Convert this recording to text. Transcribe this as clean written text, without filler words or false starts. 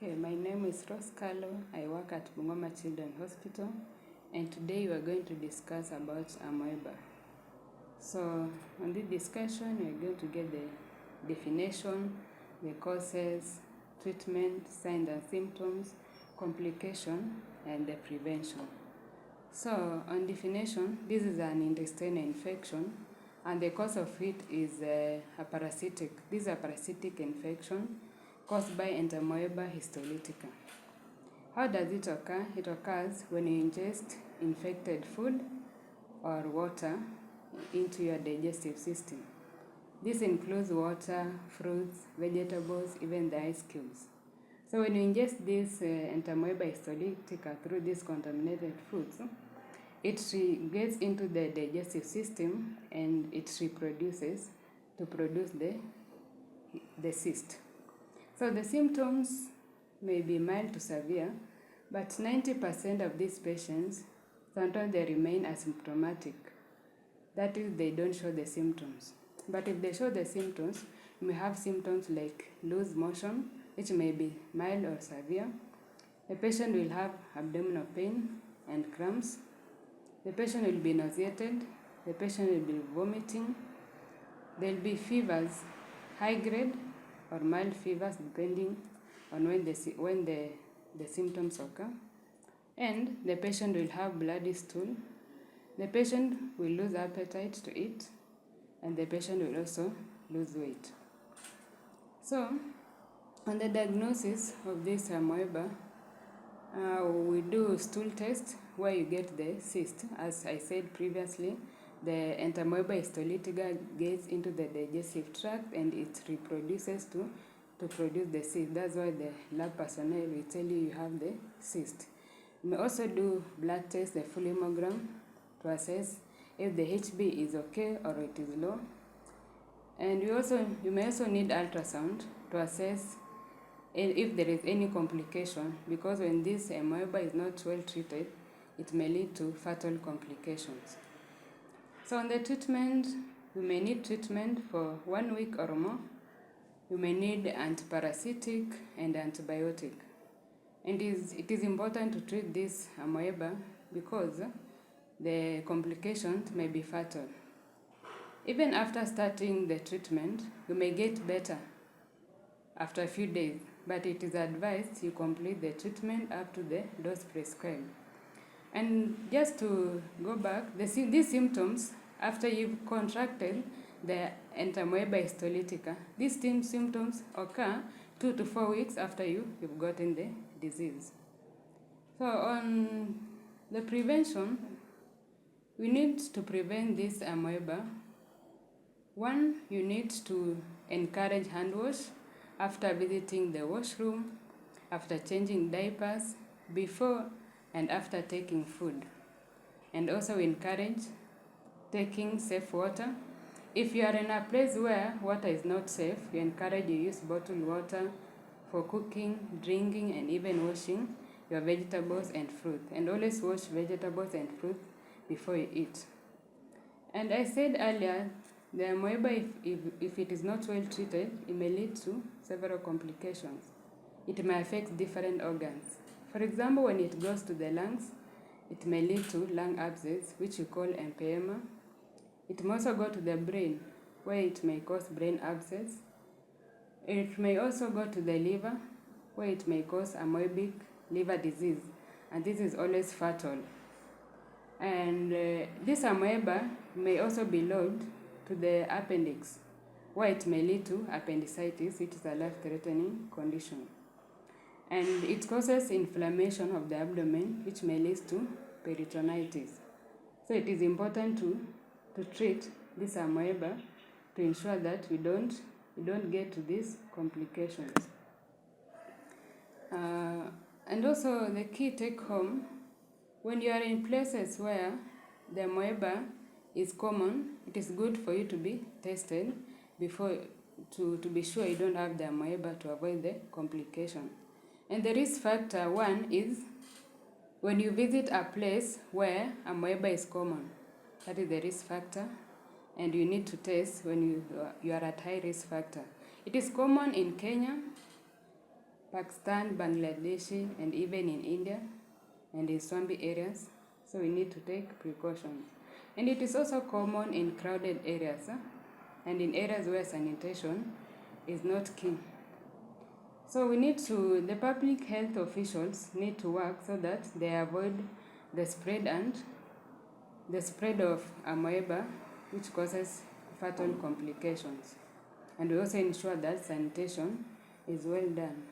Okay, my name is ROSE KALO. I work at Bungoma Children's Hospital, and today we are going to discuss about AMOEBA. So, on this discussion, we are going to get the definition, the causes, treatment, signs and symptoms, complication, and the prevention. So, on definition, this is an intestinal infection, and the cause of it is a parasitic. This is a parasitic infection caused by AMOEBA histolytica. How does it occur? It occurs when you ingest infected food or water into your digestive system. This includes water, fruits, vegetables, even the ice cubes. So when you ingest this AMOEBA histolytica through these contaminated foods, it gets into the digestive system and it reproduces to produce the cyst. So the symptoms may be mild to severe, but 90% of these patients, sometimes they remain asymptomatic. That is, they don't show the symptoms. But if they show the symptoms, you may have symptoms like loose motion, which may be mild or severe. The patient will have abdominal pain and cramps. The patient will be nauseated. The patient will be vomiting. There will be fevers, high grade or mild fevers, depending on when the symptoms occur. And the patient will have bloody stool. The patient will lose appetite to eat, and the patient will also lose weight. So, on the diagnosis of this AMOEBA, we do stool test where you get the cyst. As I said previously, the AMOEBA histolytica gets into the digestive tract and it reproduces to produce the cyst. That's why the lab personnel will tell you have the cyst. You may also do blood test, the full hemogram, to assess if the HB is okay or it is low. And you may also need ultrasound to assess if there is any complication, because when this AMOEBA is not well treated, it may lead to fatal complications. So on the treatment, you may need treatment for 1 week or more. You may need antiparasitic and antibiotic. And it is important to treat this AMOEBA because the complications may be fatal. Even after starting the treatment, you may get better after a few days, but it is advised you complete the treatment up to the dose prescribed. And just to go back, these symptoms, after you've contracted the AMOEBA histolytica, these symptoms occur 2 to 4 weeks after you've gotten the disease. So on the prevention, we need to prevent this AMOEBA. 1, you need to encourage hand wash after visiting the washroom, after changing diapers, before and after taking food. And also encourage taking safe water. If you are in a place where water is not safe, we encourage you use bottled water for cooking, drinking, and even washing your vegetables and fruit. And always wash vegetables and fruit before you eat. And I said earlier, the AMOEBA, if it is not well treated, it may lead to several complications. It may affect different organs. For example, when it goes to the lungs, it may lead to lung abscess, which we call emphysema. It may also go to the brain, where it may cause brain abscess. It may also go to the liver, where it may cause amoebic liver disease, and this is always fatal. And this AMOEBA may also be lodged to the appendix, where it may lead to appendicitis, which is a life-threatening condition. And it causes inflammation of the abdomen, which may lead to peritonitis. So it is important to treat this AMOEBA to ensure that we don't get to these complications. And also the key take home, when you are in places where the AMOEBA is common, it is good for you to be tested before to be sure you don't have the AMOEBA to avoid the complication. And the risk factor 1 is when you visit a place where AMOEBA is common. That is the risk factor, and you need to test when you are at high risk factor. It is common in Kenya, Pakistan, Bangladesh, and even in India and in swampy areas. So we need to take precautions. And it is also common in crowded areas and in areas where sanitation is not key. So the public health officials need to work so that they avoid the spread of AMOEBA, which causes fatal complications. And we also ensure that sanitation is well done.